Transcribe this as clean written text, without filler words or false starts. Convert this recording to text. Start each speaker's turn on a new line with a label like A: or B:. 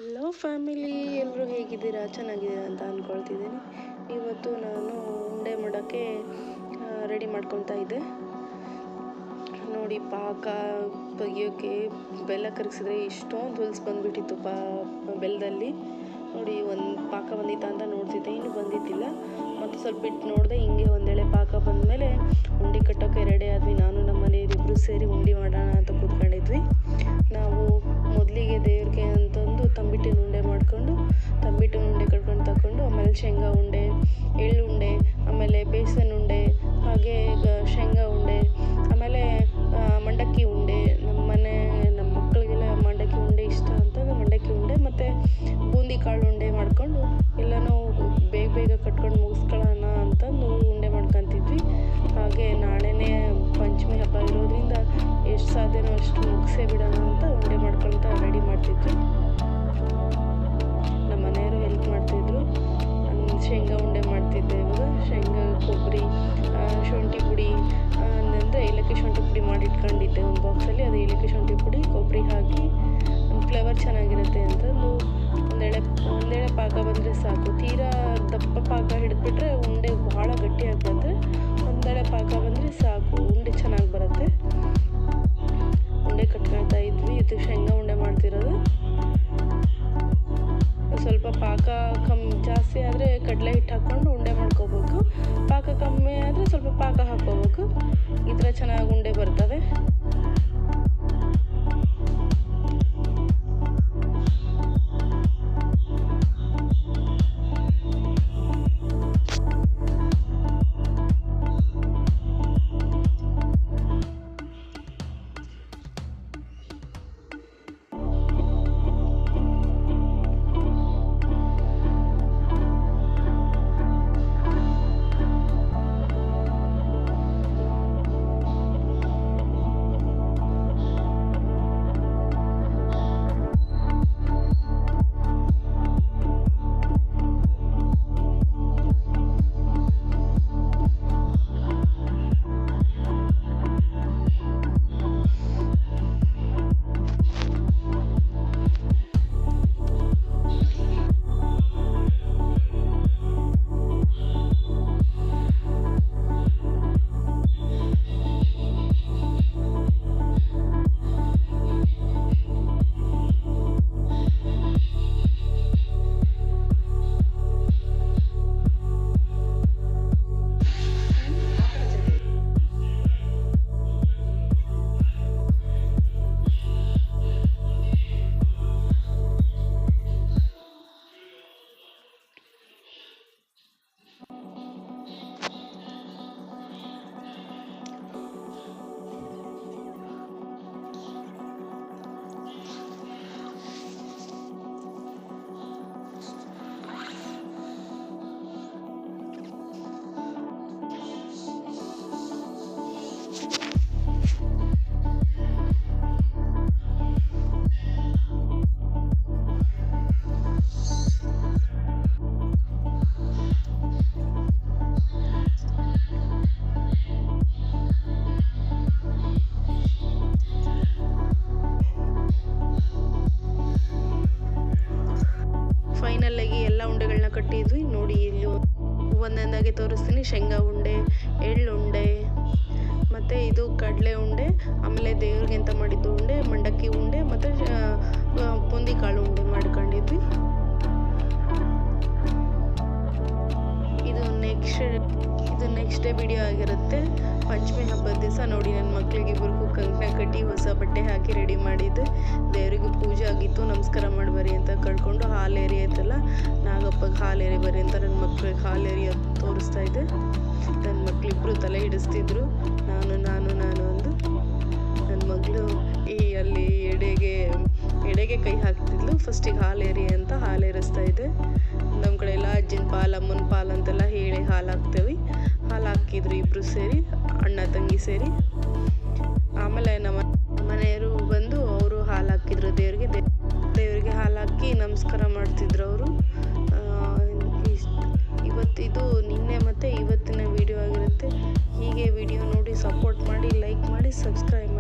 A: Hello family, ಎಲ್ಲರೂ ಹೇಗಿದ್ದೀರಾ? ಚೆನ್ನಾಗಿದ್ದೀರಾ ಅಂತ ಅಂದ್ಕೊಳ್ತಿದ್ದೀನಿ. ಇವತ್ತು ನಾನು ಉಂಡೆ ಮಾಡೋಕ್ಕೆ ರೆಡಿ ಮಾಡ್ಕೊತಾ ಇದ್ದೆ. ನೋಡಿ, ಪಾಕ ತೆಗಿಯೋಕ್ಕೆ ಬೆಲ್ಲ ಕರಗಿಸಿದ್ರೆ ಇಷ್ಟೊಂದು ಹೊಲ್ಸು ಬಂದುಬಿಟ್ಟಿತ್ತು ಬೆಲ್ಲದಲ್ಲಿ. ನೋಡಿ, ಒಂದು ಪಾಕ ಬಂದಿತ್ತಾ ಅಂತ ನೋಡ್ತಿದ್ದೆ, ಇನ್ನೂ ಬಂದಿದ್ದಿಲ್ಲ. ಮತ್ತು ಸ್ವಲ್ಪ ಬಿಟ್ಟು ನೋಡಿದೆ, ಹಿಂಗೆ ಒಂದೆಳೆ ಪಾಕ ಬಂದಮೇಲೆ ಉಂಡೆ ಕಟ್ಟೋಕ್ಕೆ ರೆಡಿ ಆದ್ವಿ. ನಾನು ನಮ್ಮ ಮನೆಯವರಿಬ್ಬರು ಸೇರಿ ಉಂಡೆ ಮಾಡೋಣ ಅಂತ ಕೂತ್ಕೊಂಡಿದ್ವಿ. ನಾವು ಮೊದಲಿಗೆ ದೇವ್ರಿಗೆ ಅಂತಂದು ತಂಬಿಟ್ಟಿನ ಉಂಡೆ ಮಾಡಿಕೊಂಡು ತಂಬಿಟ್ಟಿನ ಉಂಡೆ ಕಟ್ಕೊಂಡು ತಗೊಂಡು, ಆಮೇಲೆ ಶೇಂಗಾ ಉಂಡೆ, ಎಳ್ಳುಂಡೆ, ಆಮೇಲೆ ಬೇಸನ್ ಉಂಡೆ, ಹಾಗೆ ಶೇಂಗಾ ಉಂಡೆ, ಆಮೇಲೆ ಮಂಡಕ್ಕಿ ಉಂಡೆ. ನಮ್ಮ ಮಕ್ಕಳಿಗೆಲ್ಲ ಮಂಡಕ್ಕಿ ಉಂಡೆ ಇಷ್ಟ ಅಂತಂದು ಮಂಡಕ್ಕಿ ಉಂಡೆ ಮತ್ತು ಬೂಂದಿ ಕಾಳು ಉಂಡೆ ಮಾಡಿಕೊಂಡು ಎಲ್ಲನೂ ಬೇಗ ಬೇಗ ಕಟ್ಕೊಂಡು ಮುಗಿಸ್ಕೊಳ್ಳೋಣ ಅಂತಂದು ಉಂಡೆ ಮಾಡ್ಕೊತಿದ್ವಿ. ಹಾಗೆ ನಾಳೆನೇ ಪಂಚಮಿ ಹಬ್ಬ ಇರೋದ್ರಿಂದ ಎಷ್ಟು ಸಾಧ್ಯನೋ ಅಷ್ಟು ಮುಗಿಸೇ ಬಿಡೋಣ ಅಂತ ಉಂಡೆ ಮಾಡ್ಕೊಳ್ತಾ ರೆಡಿ ಮಾಡ್ತಿದ್ವಿ. ನಮ್ಮ ಮನೆಯವರು ಹೆಲ್ಪ್ ಮಾಡ್ತಿದ್ರು. ಶೇಂಗಾ ಉಂಡೆ ಮಾಡ್ತಿದ್ದೆ. ಇವಾಗ ಶೇಂಗಾ, ಕೊಬ್ಬರಿ, ಶುಂಠಿ ಪುಡಿ, ಅಂದರೆ ಏಲಕ್ಕಿ ಶುಂಠಿ ಪುಡಿ ಮಾಡಿ ಇಟ್ಕೊಂಡಿದ್ದೆ ಒಂದು ಬಾಕ್ಸಲ್ಲಿ. ಅದು ಏಲಕ್ಕಿ ಶುಂಠಿ ಪುಡಿ, ಕೊಬ್ಬರಿ ಹಾಕಿ ಒಂದು ಫ್ಲೇವರ್ ಚೆನ್ನಾಗಿರುತ್ತೆ ಅಂತಂದು ಒಂದೆಳೆ ಪಾಕ ಬಂದರೆ ಸಾಕು. ತೀರಾ ದಪ್ಪ ಪಾಕ ಹಿಡಿದ್ಬಿಟ್ರೆ ಉಂಡೆ ಭಾಳ ಗಟ್ಟಿ ಆಗ್ಬಿಡುತ್ತೆ. ಒಂದೆಳೆ ಪಾಕ ಬಂದರೆ ಸಾಕು, ಉಂಡೆ ಚೆನ್ನಾಗಿ ಬರುತ್ತೆ. ಉಂಡೆ ಕಟ್ಕೊಳ್ತಾ ಇದ್ವಿ. ಇದು ಶೇಂಗಾ ಉಂಡೆ ಮಾಡ್ತಿರೋದು. ಸ್ವಲ್ಪ ಪಾಕ ಜಾಸ್ತಿ ಆದರೆ ಕಡಲೆ ಹಿಟ್ಟು ಹಾಕ್ಕೊಂಡು ಉಂಡೆ ಮಾಡ್ಕೋಬೇಕು. ಪಾಕ ಕಮ್ಮಿ ಆದರೆ ಸ್ವಲ್ಪ ಪಾಕ ಹಾಕ್ಕೋಬೇಕು. ಈ ಥರ ಚೆನ್ನಾಗಿ ಉಂಡೆ ಬರ್ತವೆ. ಫೈನಲ್ಲಾಗಿ ಎಲ್ಲ ಉಂಡೆಗಳನ್ನ ಕಟ್ಟಿದ್ವಿ. ನೋಡಿ, ಇಲ್ಲಿ ಒಂದೊಂದಾಗಿ ತೋರಿಸ್ತೀನಿ. ಶೇಂಗಾ ಉಂಡೆ, ಎಳ್ಳುಂಡೆ, ಮತ್ತು ಇದು ಕಡಲೆ ಉಂಡೆ, ಆಮೇಲೆ ದೇವ್ರಿಗೆ ಅಂತ ಮಾಡಿದ್ದು ಉಂಡೆ, ಮಂಡಕ್ಕಿ ಉಂಡೆ ಮತ್ತು ಬೂಂದಿ ಕಾಳು ಉಂಡೆ ಮಾಡ್ಕೊಂಡಿದ್ವಿ. ಇದು ನೆಕ್ಸ್ಟ್ ಡೇ ವಿಡಿಯೋ ಆಗಿರುತ್ತೆ. ಪಂಚಮಿ ಹಬ್ಬದ ದಿವಸ ನೋಡಿ, ನನ್ನ ಮಕ್ಕಳಿಗೆ ಇಬ್ಬರಿಗೂ ಕಂಕಣ ಕಟ್ಟಿ ಹೊಸ ಬಟ್ಟೆ ಹಾಕಿ ರೆಡಿ ಮಾಡಿದ್ದೆ. ದೇವರಿಗೆ ಪೂಜೆ ಆಗಿತ್ತು, ನಮಸ್ಕಾರ ಮಾಡಿ ಬರ್ರಿ ಅಂತ ಕಳ್ಕೊಂಡು ಹಾಲು ಎರಿಯತ್ತಲ್ಲ, ನಾಗಪ್ಪಗೆ ಹಾಲು ಎರಿ ಬರ್ರಿ ಅಂತ ನನ್ನ ಮಕ್ಳಿಗೆ ಹಾಲು ಎರಿಯೋದು ತೋರಿಸ್ತಾ ಇದ್ದೆ. ನನ್ನ ಮಕ್ಕಳಿಬ್ಬರು ತಲೆ ಹಿಡಿಸ್ತಿದ್ರು, ನಾನು ಅಂದು. ನನ್ನ ಮಗಳು ಅಲ್ಲಿ ಎಡೆಗೆ ಕೈ ಹಾಕ್ತಿದ್ಲು. ಫಸ್ಟಿಗೆ ಹಾಲು ಎರಿ ಅಂತ ಹಾಲು ಎರಿಸ್ತಾ ಇದ್ದೆ. ನಮ್ಮ ಕಡೆ ಎಲ್ಲ ಅಜ್ಜಿನ ಪಾಲು, ಅಮ್ಮನ ಪಾಲು ಅಂತೆಲ್ಲ ಹೇಳಿ ಹಾಲು ಹಾಕ್ತೇವೆ. ಹಾಲು ಹಾಕಿದ್ರು ಇಬ್ಬರು ಸೇರಿ, ಅಣ್ಣ ತಂಗಿ ಸೇರಿ. ಆಮೇಲೆ ನಮ್ಮ ಮನೆಯವರು ಬಂದು ಅವರು ಹಾಲು ಹಾಕಿದ್ರು ದೇವರಿಗೆ ಹಾಲು ಹಾಕಿ ನಮಸ್ಕಾರ ಮಾಡ್ತಿದ್ರು ಅವರು. ಇವತ್ತಿದು ನಿನ್ನೆ ಮತ್ತು ಇವತ್ತಿನ ವಿಡಿಯೋ ಆಗಿರುತ್ತೆ. ಹೀಗೆ ವಿಡಿಯೋ ನೋಡಿ ಸಪೋರ್ಟ್ ಮಾಡಿ, ಲೈಕ್ ಮಾಡಿ, ಸಬ್ಸ್ಕ್ರೈಬ್ ಮಾಡಿ.